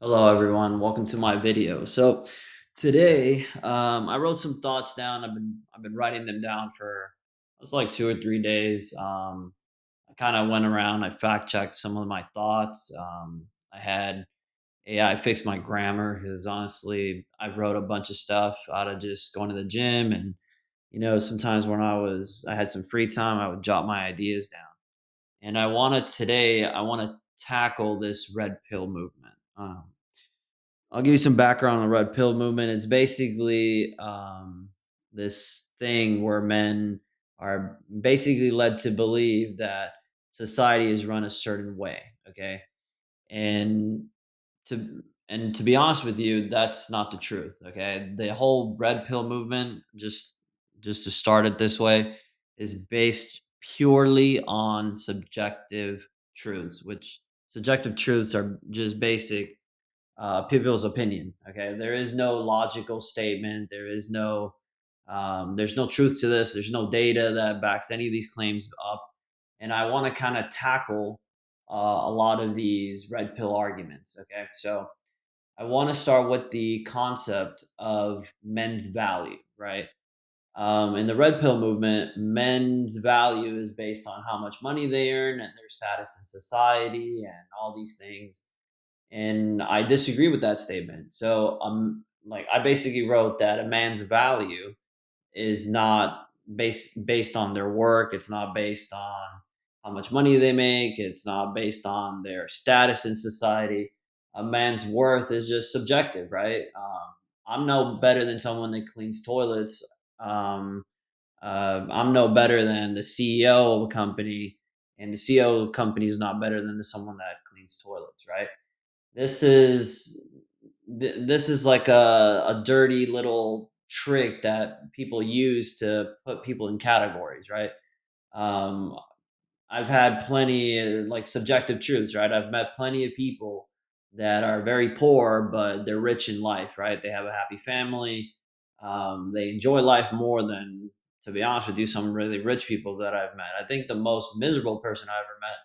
Hello, everyone. Welcome to my video. So today, I wrote some thoughts down. I've been writing them down for it was like 2 or 3 days. I kind of went around. I fact checked some of my thoughts. I had AI fix my grammar because honestly, I wrote a bunch of stuff out of just going to the gym, and sometimes when I had some free time, I would jot my ideas down. And I want to tackle this red pill movement. I'll give you some background on the red pill movement. It's basically this thing where men are basically led to believe that society is run a certain way. Okay, and to be honest with you, that's not the truth. Okay, the whole red pill movement, just to start it this way, is based purely on subjective truths, which subjective truths are just basic people's opinion. Okay, there is no logical statement. There's no truth to this. There's no data that backs any of these claims up. And I want to kind of tackle a lot of these red pill arguments. Okay, so I want to start with the concept of men's value, right? In the red pill movement, men's value is based on how much money they earn and their status in society and all these things, and I disagree with that statement. So, like I basically wrote that a man's value is not based on their work. It's not based on how much money they make. It's not based on their status in society. A man's worth is just subjective, right? I'm no better than someone that cleans toilets. Um, I'm no better than the CEO of a company, and the CEO of a company is not better than someone that cleans toilets, right? This is this is like a dirty little trick that people use to put people in categories, right? Um, I've had plenty like subjective truths, right? I've met plenty of people that are very poor, but they're rich in life, right? They have a happy family. They enjoy life more than, to be honest with you, some really rich people that I've met. I think the most miserable person I ever met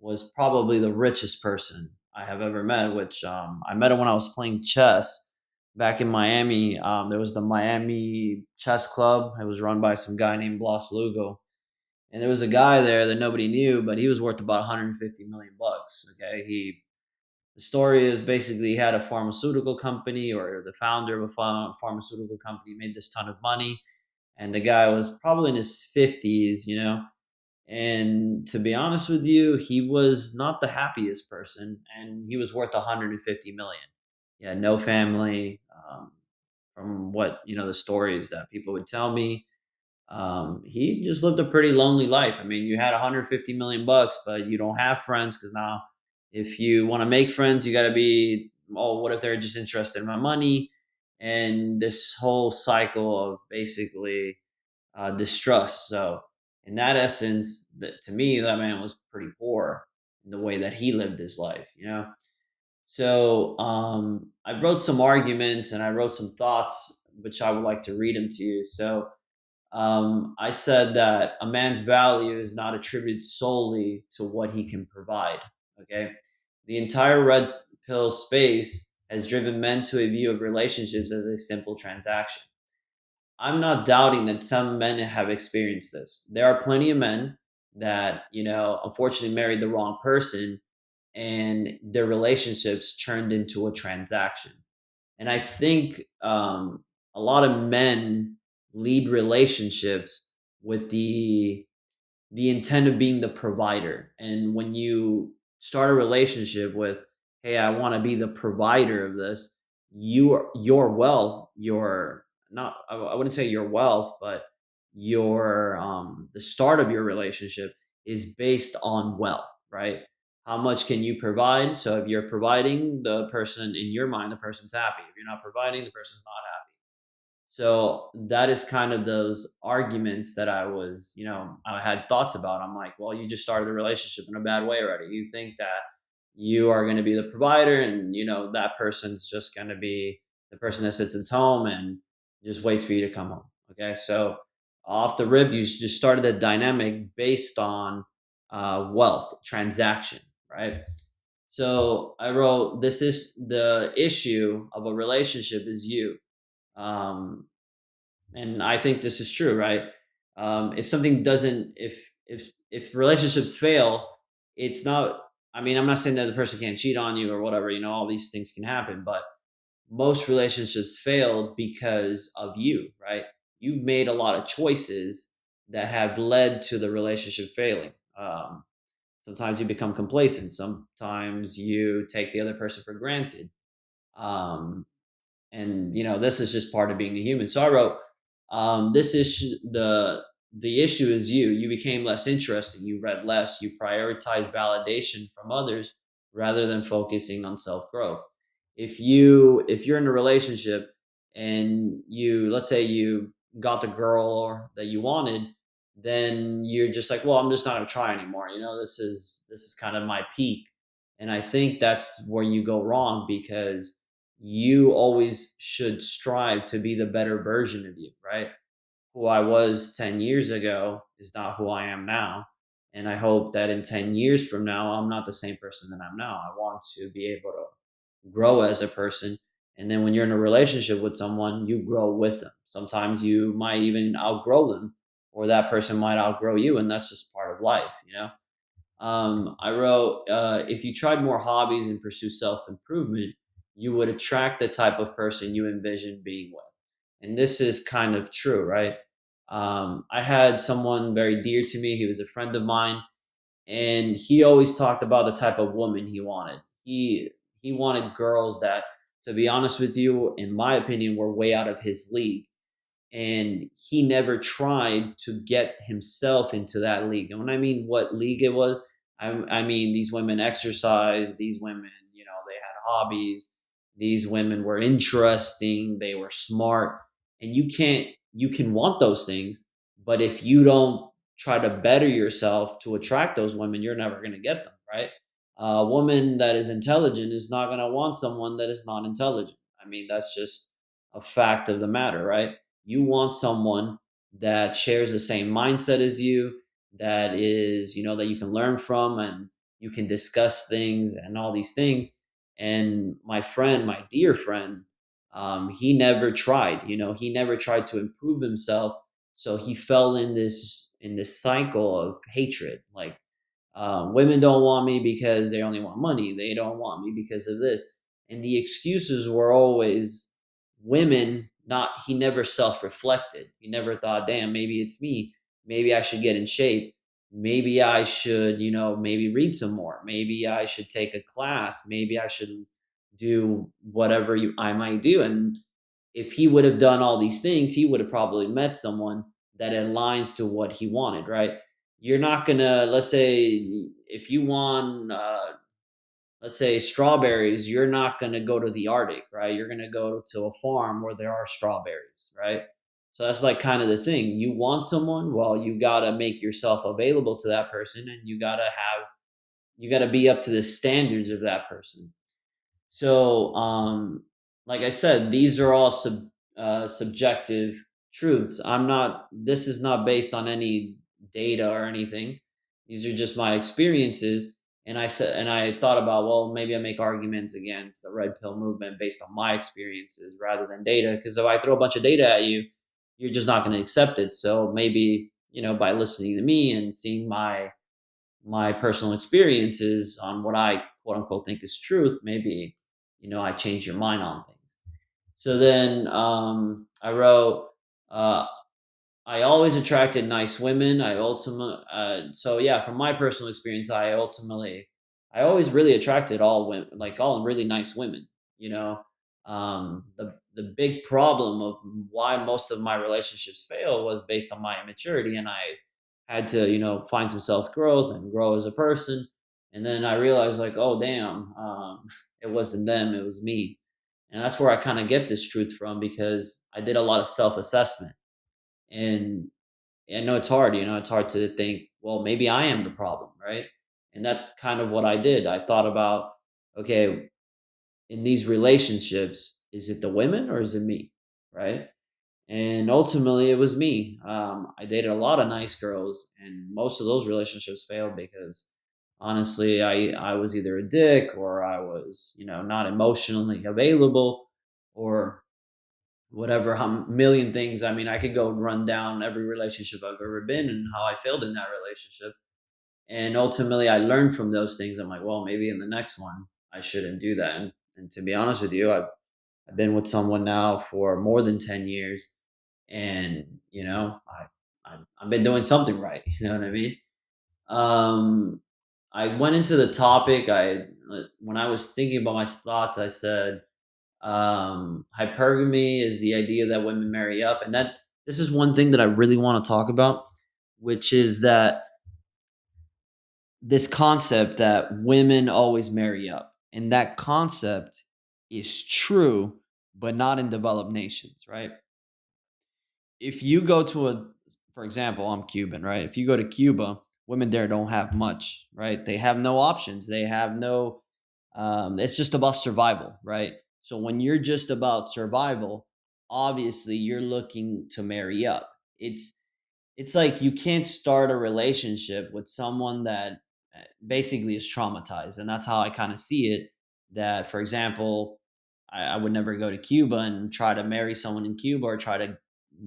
was probably the richest person I have ever met, which I met him when I was playing chess back in Miami. There was the Miami Chess Club. It was run by some guy named Blas Lugo, and there was a guy there that nobody knew, but he was worth about 150 million bucks. Okay, the story is basically he had a pharmaceutical company, or the founder of a pharmaceutical company made this ton of money, and the guy was probably in his 50s, and to be honest with you, he was not the happiest person, and he was worth 150 million. He had no family. From what the stories that people would tell me, he just lived a pretty lonely life. I mean, you had 150 million bucks, but you don't have friends because now, if you want to make friends, you got to be, oh, what if they're just interested in my money? And this whole cycle of basically distrust. So, in that essence, that to me, that man was pretty poor in the way that he lived his life. So, I wrote some arguments and I wrote some thoughts, which I would like to read them to you. So, I said that a man's value is not attributed solely to what he can provide. Okay. The entire red pill space has driven men to a view of relationships as a simple transaction. I'm not doubting that some men have experienced this. There are plenty of men that, unfortunately married the wrong person, and their relationships turned into a transaction. And I think a lot of men lead relationships with the intent of being the provider. And when you start a relationship with, hey, I want to be the provider of this, your wealth, your not I wouldn't say your wealth, but your the start of your relationship is based on wealth, right? How much can you provide? So if you're providing, the person in your mind, the person's happy. If you're not providing, the person's not happy. So that is kind of those arguments that I had thoughts about. I'm like, well, you just started the relationship in a bad way already. You think that you are going to be the provider, and that person's just going to be the person that sits at home and just waits for you to come home. Okay, so off the rip, you just started a dynamic based on wealth transaction, right? So I wrote, this is the issue of a relationship is you. Um, and I think this is true, right? If something doesn't, if relationships fail, it's not. I mean, I'm not saying that the person can't cheat on you or whatever. You know, all these things can happen, but most relationships fail because of you, right? You've made a lot of choices that have led to the relationship failing. Sometimes you become complacent. Sometimes you take the other person for granted. Um, and this is just part of being a human. So I wrote, this issue, the issue is you became less interesting, you read less, you prioritize validation from others rather than focusing on self-growth. If you're in a relationship and let's say you got the girl that you wanted, then you're just like, well, I'm just not gonna try anymore. This is kind of my peak. And I think that's where you go wrong, because you always should strive to be the better version of you, right? Who I was 10 years ago is not who I am now. And I hope that in 10 years from now, I'm not the same person that I'm now. I want to be able to grow as a person. And then when you're in a relationship with someone, you grow with them. Sometimes you might even outgrow them, or that person might outgrow you. And that's just part of life. I wrote, if you tried more hobbies and pursue self improvement, you would attract the type of person you envision being with. And this is kind of true, right? I had someone very dear to me. He was a friend of mine, and he always talked about the type of woman he wanted. He wanted girls that, to be honest with you, in my opinion, were way out of his league, and he never tried to get himself into that league. And when I mean what league it was, I mean these women exercise, these women, they had hobbies, these women were interesting, they were smart, and you can want those things, but if you don't try to better yourself to attract those women, you're never going to get them, right? A woman that is intelligent is not going to want someone that is not intelligent. I mean, that's just a fact of the matter, right? You want someone that shares the same mindset as you, that is, that you can learn from, and you can discuss things and all these things. And my friend, my dear friend, he never tried. He never tried to improve himself. So he fell in this cycle of hatred. Like, women don't want me because they only want money. They don't want me because of this. And the excuses were always women. Not He never self-reflected. He never thought, damn, maybe it's me. Maybe I should get in shape. Maybe I should, maybe read some more. Maybe I should take a class. Maybe I should do whatever I might do. And if he would have done all these things, he would have probably met someone that aligns to what he wanted, right? You're not gonna, let's say, if you want, let's say, strawberries, you're not gonna go to the Arctic, right? You're gonna go to a farm where there are strawberries, right? So that's like kind of the thing. You want someone, well, you gotta make yourself available to that person, and you gotta be up to the standards of that person. So, like I said, these are all subjective truths. This is not based on any data or anything. These are just my experiences. And I thought about, well, maybe I make arguments against the red pill movement based on my experiences rather than data. Because if I throw a bunch of data at you, you're just not going to accept it. So maybe, by listening to me and seeing my personal experiences on what I quote unquote think is truth, maybe, I changed your mind on things. So then I wrote, uh, I always attracted nice women. So yeah, from my personal experience, I always really attracted all women, like all really nice women. You know, the big problem of why most of my relationships fail was based on my immaturity, and I had to, find some self growth and grow as a person. And then I realized, like, oh damn, it wasn't them, it was me. And that's where I kind of get this truth from, because I did a lot of self assessment. And I know it's hard, it's hard to think, well, maybe I am the problem, right? And that's kind of what I did. I thought about, okay, in these relationships, is it the women or is it me? Right. And ultimately, it was me. I dated a lot of nice girls, and most of those relationships failed because honestly, I was either a dick, or I was, not emotionally available, or whatever, million things. I mean, I could go run down every relationship I've ever been and how I failed in that relationship. And ultimately, I learned from those things. I'm like, well, maybe in the next one, I shouldn't do that. And to be honest with you, I've been with someone now for more than 10 years. And, I've been doing something right. You know what I mean? Um, I went into the topic. When I was thinking about my thoughts, I said, hypergamy is the idea that women marry up. And that this is one thing that I really want to talk about, which is that this concept that women always marry up. And that concept is true, but not in developed nations, right? If you go to for example, I'm Cuban, right? If you go to Cuba, women there don't have much, right? They have no options. They have no, it's just about survival, right? So when you're just about survival, obviously you're looking to marry up. It's it's like you can't start a relationship with someone that basically is traumatized. And that's how I kind of see it. That, for example, I would never go to Cuba and try to marry someone in Cuba, or try to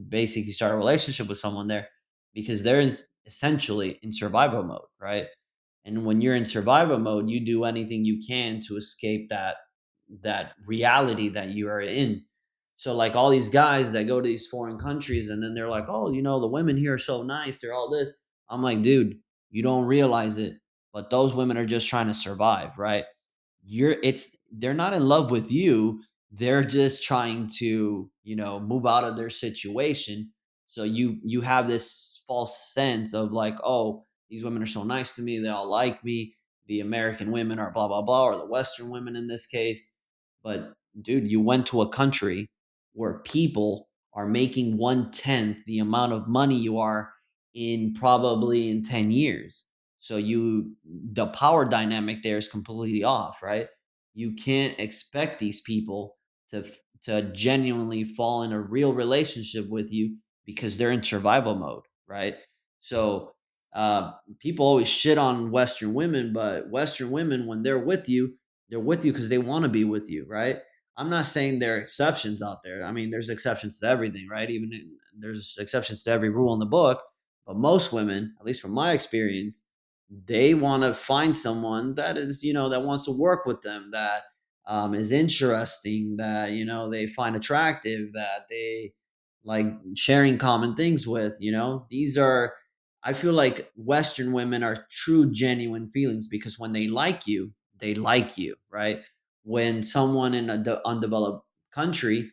basically start a relationship with someone there, because they're essentially in survival mode, right? And when you're in survival mode, you do anything you can to escape that reality that you are in. So like all these guys that go to these foreign countries, and then they're like, "Oh, the women here are so nice. They're all this." I'm like, "Dude, you don't realize it, but those women are just trying to survive, right? They're not in love with you. They're just trying to, move out of their situation. So you have this false sense of like, "Oh, these women are so nice to me. They all like me. The American women are blah blah blah, or the Western women in this case." But dude, you went to a country where people are making 1/10 the amount of money you are in probably in 10 years. So the power dynamic there is completely off, right? You can't expect these people to genuinely fall in a real relationship with you, because they're in survival mode, right? So people always shit on Western women, but Western women, when they're with you because they want to be with you, right? I'm not saying there are exceptions out there. I mean, there's exceptions to everything, right? There's exceptions to every rule in the book. But most women, at least from my experience, they want to find someone that is, that wants to work with them, that is interesting, that, they find attractive, that they like sharing common things with. These are, I feel like Western women are true, genuine feelings, because when they like you, right? When someone in a undeveloped country,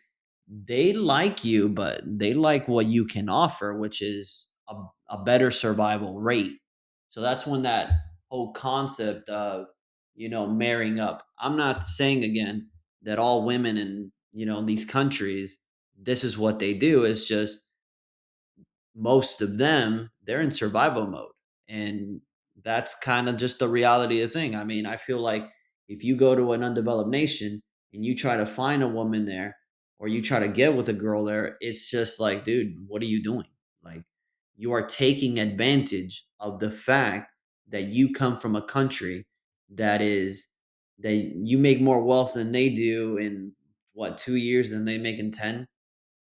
they like you, but they like what you can offer, which is a better survival rate. So that's when that whole concept of, marrying up. I'm not saying again that all women in, these countries, this is what they do. It's just most of them, they're in survival mode. And that's kind of just the reality of the thing. I mean, I feel like if you go to an undeveloped nation and you try to find a woman there, or you try to get with a girl there, it's just like, dude, what are you doing? Like, you are taking advantage of the fact that you come from a country that is, that you make more wealth than they do in what, 2 years than they make in 10.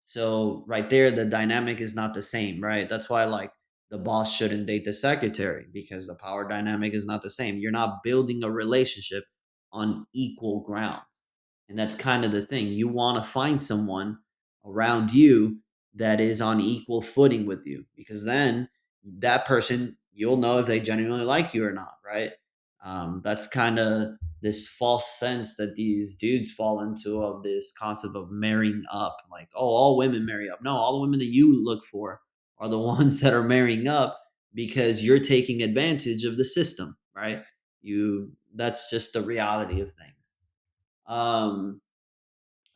So right there, the dynamic is not the same, right? That's why like the boss shouldn't date the secretary, because the power dynamic is not the same. You're not building a relationship on equal grounds. And that's kind of the thing. You want to find someone around you that is on equal footing with you, because then that person, you'll know if they genuinely like you or not, right? That's kind of this false sense that these dudes fall into, of this concept of marrying up. Like, oh, all women marry up. No, all the women that you look for are the ones that are marrying up, because you're taking advantage of the system, right? That's just the reality of things. Um,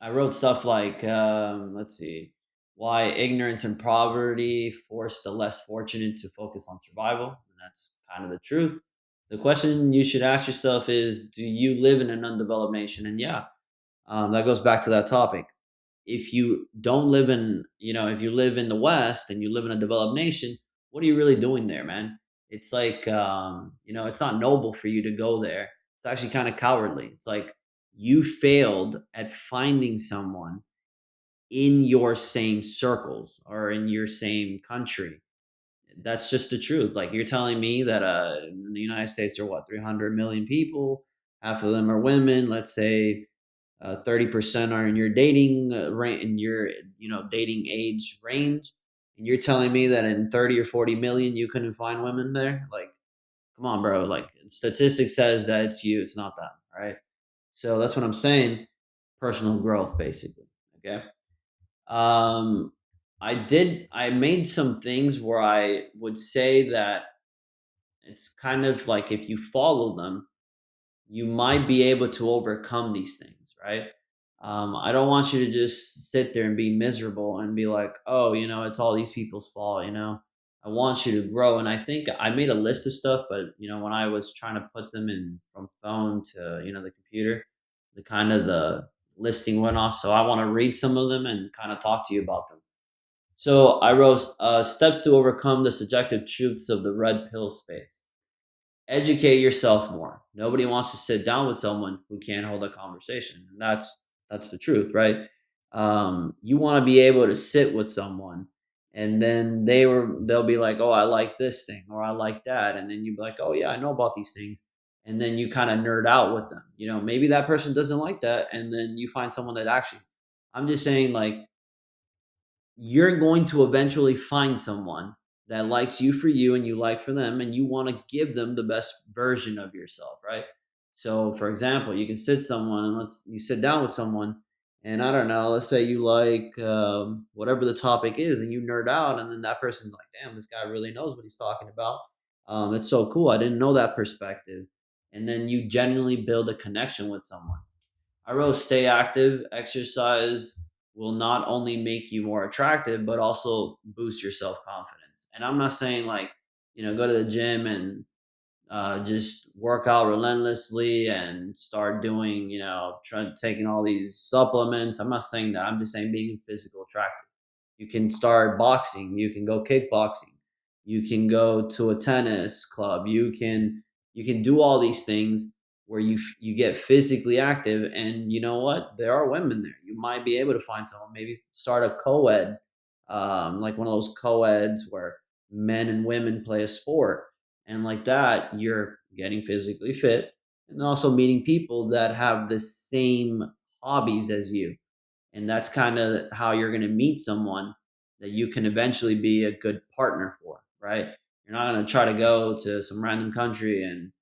I wrote stuff like, let's see, why ignorance and poverty force the less fortunate to focus on survival. And that's kind of the truth. The question you should ask yourself is, do you live in an undeveloped nation? And yeah, that goes back to that topic. If you don't live in, if you live in the West and you live in a developed nation, what are you really doing there, man? it's like, it's not noble for you to go there. It's actually kind of cowardly. It's like you failed at finding someone in your same circles or in your same country. That's just the truth. Like you're telling me that in the United States there are what, 300 million people, half of them are women. Let's say 30% are in your dating range, in your dating age range, and you're telling me that in 30 or 40 million you couldn't find women there. Like, come on, bro. Like statistics says that it's you, it's not them, right? So that's what I'm saying. Personal growth, basically. Okay. um I made some things where I would say that it's kind of like if you follow them, you might be able to overcome these things, right? I don't want you to just sit there and be miserable and be like, oh, it's all these people's fault. I want you to grow. And I think I made a list of stuff, but when I was trying to put them in from phone to the computer, the listing went off. So I want to read some of them and kind of talk to you about them. So I wrote steps to overcome the subjective truths of the red pill space. Educate yourself more. Nobody wants to sit down with someone who can't hold a conversation. And that's the truth, right? You want to be able to sit with someone and then they'll be like, "Oh, I like this thing," or "I like that." And then you'd be like, "Oh yeah, I know about these things." And then you kind of nerd out with them. Maybe that person doesn't like that and then you find someone that actually, I'm just saying, like, you're going to eventually find someone that likes you for you and you like for them, and you want to give them the best version of yourself, right? So for example, you can sit someone and let's you sit down with someone, and I don't know, let's say you like whatever the topic is and you nerd out, and then that person's like, damn, this guy really knows what he's talking about. It's so cool, I didn't know that perspective. And then you genuinely build a connection with someone. I wrote stay active. Exercise will not only make you more attractive, but also boost your self confidence. And I'm not saying like, go to the gym and just work out relentlessly and start doing, trying taking all these supplements. I'm not saying that. I'm just saying being physical attractive. You can start boxing. You can go kickboxing. You can go to a tennis club. You can do all these things where you get physically active. And you know what? There are women there. You might be able to find someone. Maybe start a co-ed, like one of those co-eds where men and women play a sport, and like that you're getting physically fit and also meeting people that have the same hobbies as you. And that's kind of how you're going to meet someone that you can eventually be a good partner for, right? You're not going to try to go to some random country and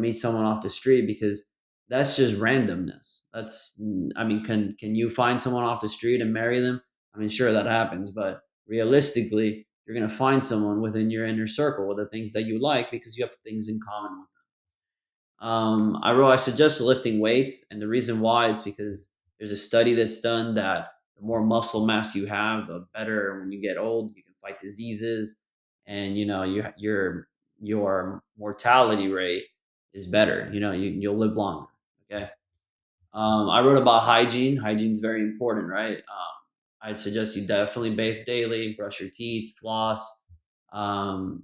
meet someone off the street, because that's just randomness. I mean, can you find someone off the street and marry them? I mean, sure, that happens, but realistically you're going to find someone within your inner circle with the things that you like because you have things in common with them. I suggest lifting weights, and the reason why it's because there's a study that's done that the more muscle mass you have, the better when you get old. You can fight diseases, and your mortality rate is better. You'll live longer. Okay. I wrote about hygiene. Hygiene's very important, right? I'd suggest you definitely bathe daily, brush your teeth, floss.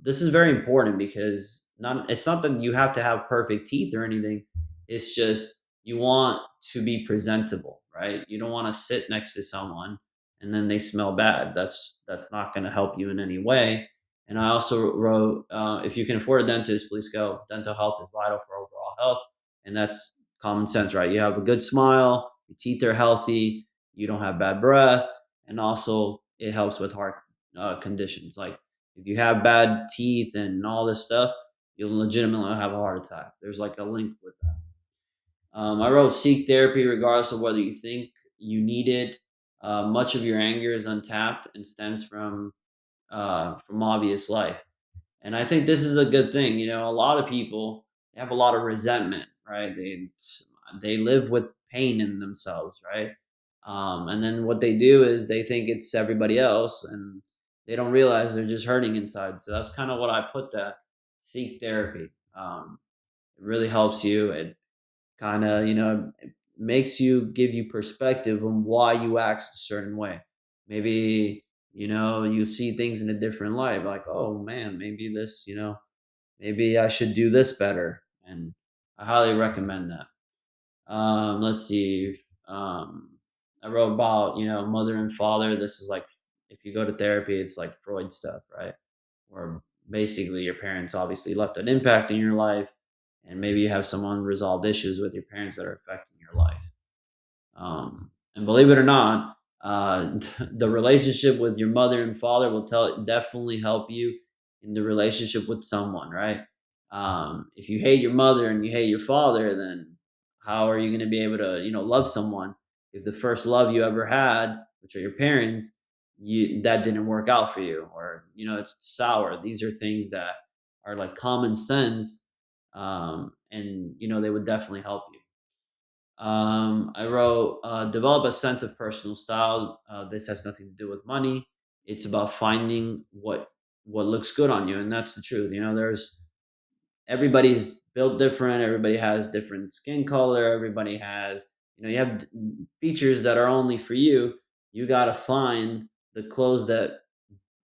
This is very important because it's not that you have to have perfect teeth or anything. It's just you want to be presentable, right? You don't want to sit next to someone and then they smell bad. That's not going to help you in any way. And I also wrote, if you can afford a dentist, please go. Dental health is vital for overall health, and that's common sense, right? You have a good smile, your teeth are healthy, you don't have bad breath, and also it helps with heart conditions. Like if you have bad teeth and all this stuff, you'll legitimately have a heart attack. There's like a link with that. I wrote seek therapy regardless of whether you think you need it. Much of your anger is untapped and stems from obvious life. And I think this is a good thing. A lot of people have a lot of resentment, right? They live with pain in themselves, right? And then what they do is they think it's everybody else, and they don't realize they're just hurting inside. So that's kind of what I put that seek therapy. It really helps you. It kind of it makes you give you perspective on why you act a certain way. Maybe you see things in a different light, like, oh man, maybe this maybe I should do this better. And I highly recommend that. Let's see. Um, I wrote about, mother and father. This is like, if you go to therapy, it's like Freud stuff, right? Where basically your parents obviously left an impact in your life, and maybe you have some unresolved issues with your parents that are affecting your life. And believe it or not, the relationship with your mother and father will definitely help you in the relationship with someone, right? If you hate your mother and you hate your father, then how are you going to be able to, love someone if the first love you ever had, which are your parents, that didn't work out for you, or it's sour. These are things that are like common sense, and they would definitely help you. I wrote, develop a sense of personal style. This has nothing to do with money. It's about finding what looks good on you, and that's the truth. There's everybody's built different. Everybody has different skin color. Everybody has, you have features that are only for you. You got to find the clothes that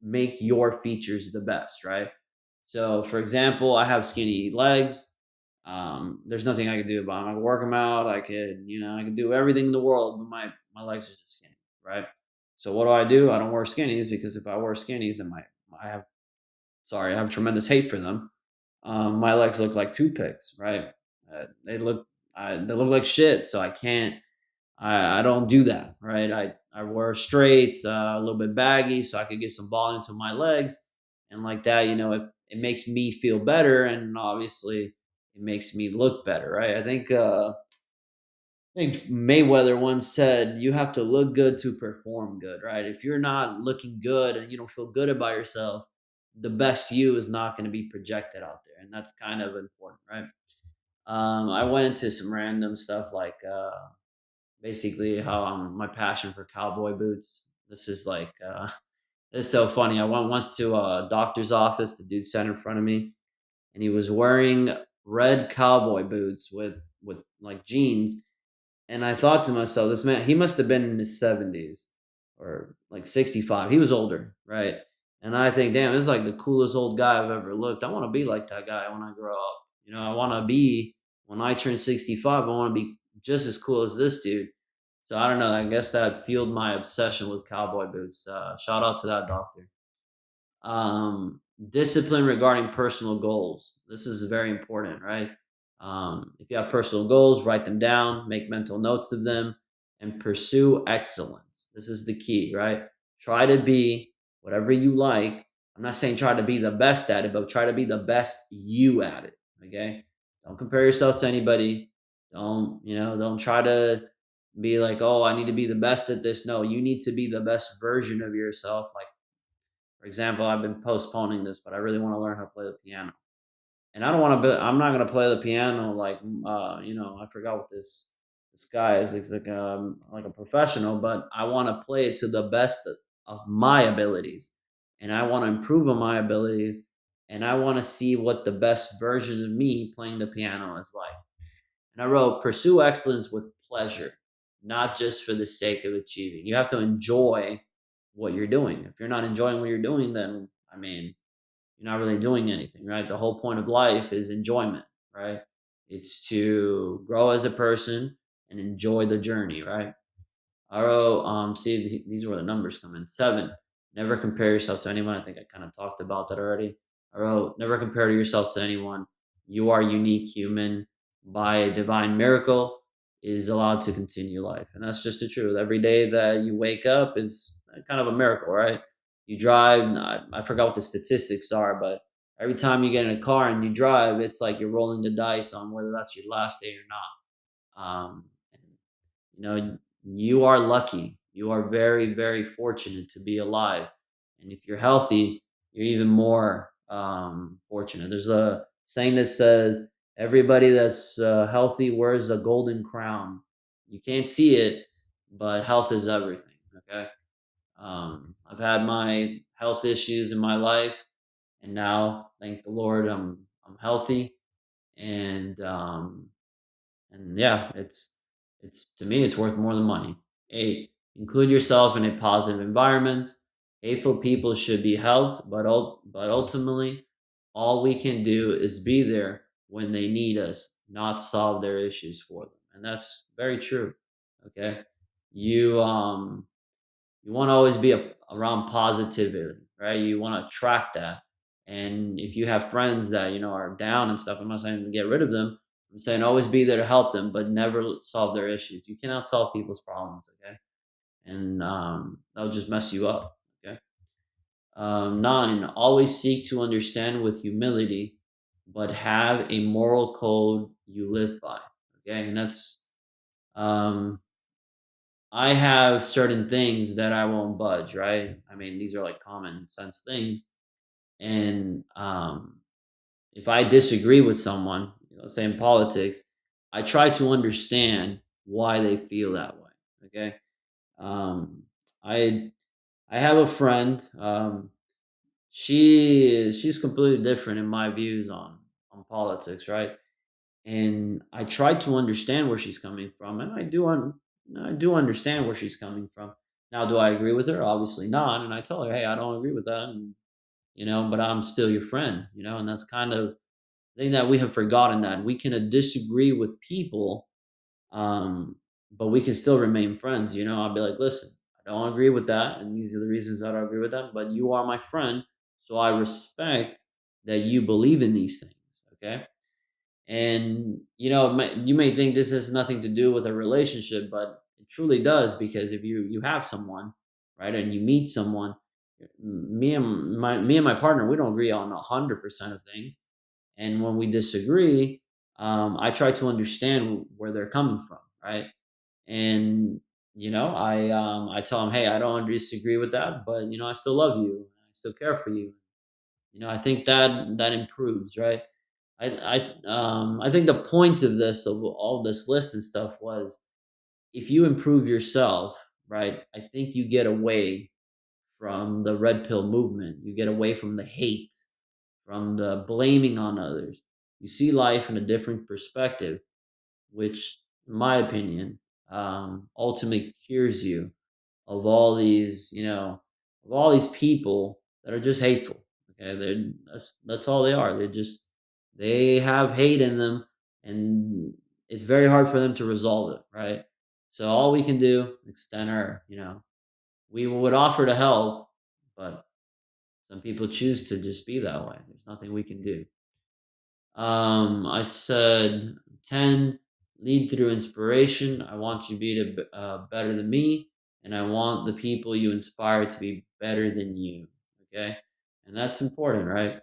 make your features the best, right? So, for example, I have skinny legs. There's nothing I could do about them. I could work them out. I could do everything in the world, but my legs are just skinny, right? So what do? I don't wear skinnies because if I wear skinnies, then I have sorry, I have tremendous hate for them. My legs look like toothpicks, right? They look like shit. So I can't. I don't do that, right? I wear straights, a little bit baggy, so I could get some volume to my legs, and like that, it makes me feel better, and obviously, it makes me look better, right? I think Mayweather once said, "You have to look good to perform good," right? If you're not looking good and you don't feel good about yourself, the best you is not going to be projected out there, and that's kind of important, right? I went into some random stuff like. Basically how my passion for cowboy boots. This is like it's so funny. I went once to a doctor's office. The dude sat in front of me, and he was wearing red cowboy boots with like jeans. And I thought to myself, this man, he must have been in his 70s or like 65. He was older, right? And I think, damn, this is like the coolest old guy I've ever looked. I want to be like that guy when I grow up. I want to be, when I turn 65, I want to be just as cool as this dude. So I don't know. I guess that fueled my obsession with cowboy boots. Shout out to that doctor. Discipline regarding personal goals. This is very important, right? If you have personal goals, write them down, make mental notes of them, and pursue excellence. This is the key, right? Try to be whatever you like. I'm not saying try to be the best at it, but try to be the best you at it. Okay. Don't compare yourself to anybody. Don't try to be like, oh, I need to be the best at this. No, you need to be the best version of yourself. Like, for example, I've been postponing this, but I really want to learn how to play the piano. And I don't want to. I'm not going to play the piano like, I forgot what this guy is. It's like a professional, but I want to play it to the best of my abilities, and I want to improve on my abilities, and I want to see what the best version of me playing the piano is like. And I wrote, pursue excellence with pleasure, not just for the sake of achieving. You have to enjoy what you're doing. If you're not enjoying what you're doing, then I mean, you're not really doing anything, right? The whole point of life is enjoyment, right? It's to grow as a person and enjoy the journey, right? See, these were the numbers coming. 7, never compare yourself to anyone. I think I kind of talked about that already. I wrote, never compare yourself to anyone. You are unique human by a divine miracle is allowed to continue life. And that's just the truth. Every day that you wake up is kind of a miracle, right? You drive, I forgot what the statistics are, but every time you get in a car and you drive, it's like you're rolling the dice on whether that's your last day or not. And you are lucky. You are very, very fortunate to be alive. And if you're healthy, you're even more fortunate. There's a saying that says, everybody that's healthy wears a golden crown. You can't see it, but health is everything. Okay. I've had my health issues in my life, and now, thank the Lord, I'm healthy, and yeah, it's to me, it's worth more than money. 8, include yourself in a positive environment. Hateful people should be helped, but ultimately, All we can do is be there when they need us, not solve their issues for them. And that's very true. Okay. You you want to always be around positivity, right? You want to attract that. And if you have friends that, are down and stuff, I'm not saying to get rid of them. I'm saying always be there to help them, but never solve their issues. You cannot solve people's problems, okay? And that'll just mess you up, okay? Nine, always seek to understand with humility, but have a moral code you live by, okay? And that's, um, I have certain things that I won't budge, right? I mean, these are like common sense things. And if I disagree with someone, say in politics, I try to understand why they feel that way. Okay. Um, I I have a friend. She's completely different in my views on politics, right? And I tried to understand where she's coming from, and I do understand where she's coming from. Now, do I agree with her? Obviously not. And I tell her, hey, I don't agree with that, and, but I'm still your friend, and that's kind of the thing that we have forgotten, that we can disagree with people, um, but we can still remain friends. I'll be like, listen, I don't agree with that, and these are the reasons I don't agree with that, but you are my friend, so I respect that you believe in these things. Okay. And you may think this has nothing to do with a relationship, but it truly does, because if you have someone, right, and you meet someone, me and my partner, we don't agree on 100% of things, and when we disagree, I try to understand where they're coming from, right, and I tell them, hey, I don't disagree with that, but I still love you, I still care for you. I think that improves, right? I think the point of this, of all this list and stuff, was if you improve yourself, right? I think you get away from the red pill movement. You get away from the hate, from the blaming on others. You see life in a different perspective, which, in my opinion, ultimately cures you of all these, of all these people that are just hateful. Okay, that's all they are. They have hate in them, and it's very hard for them to resolve it. Right. So all we can do, extend our, we would offer to help, but some people choose to just be that way. There's nothing we can do. I said 10, lead through inspiration. I want you to be better than me, and I want the people you inspire to be better than you. Okay, and that's important, right?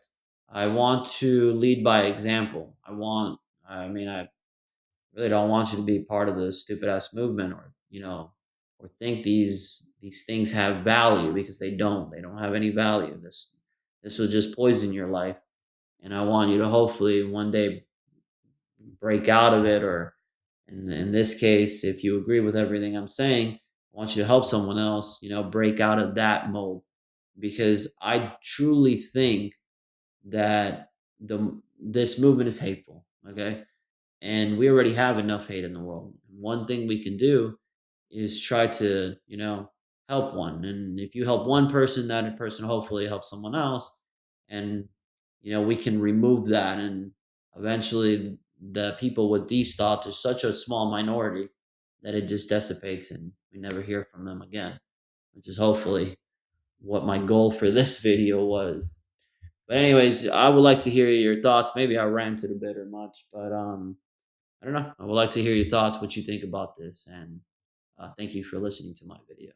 I want to lead by example. I mean, I really don't want you to be part of the stupid ass movement, or or think these things have value, because they don't. They don't have any value. This will just poison your life, and I want you to hopefully one day break out of it, or in this case, if you agree with everything I'm saying, I want you to help someone else, break out of that mold, because I truly think that this movement is hateful, okay? And we already have enough hate in the world. One thing we can do is try to, help one. And if you help one person, that person hopefully helps someone else. And, we can remove that. And eventually, the people with these thoughts are such a small minority that it just dissipates and we never hear from them again, which is hopefully what my goal for this video was. But anyways, I would like to hear your thoughts. Maybe I ranted a bit or much, but I don't know. I would like to hear your thoughts, what you think about this, and thank you for listening to my video.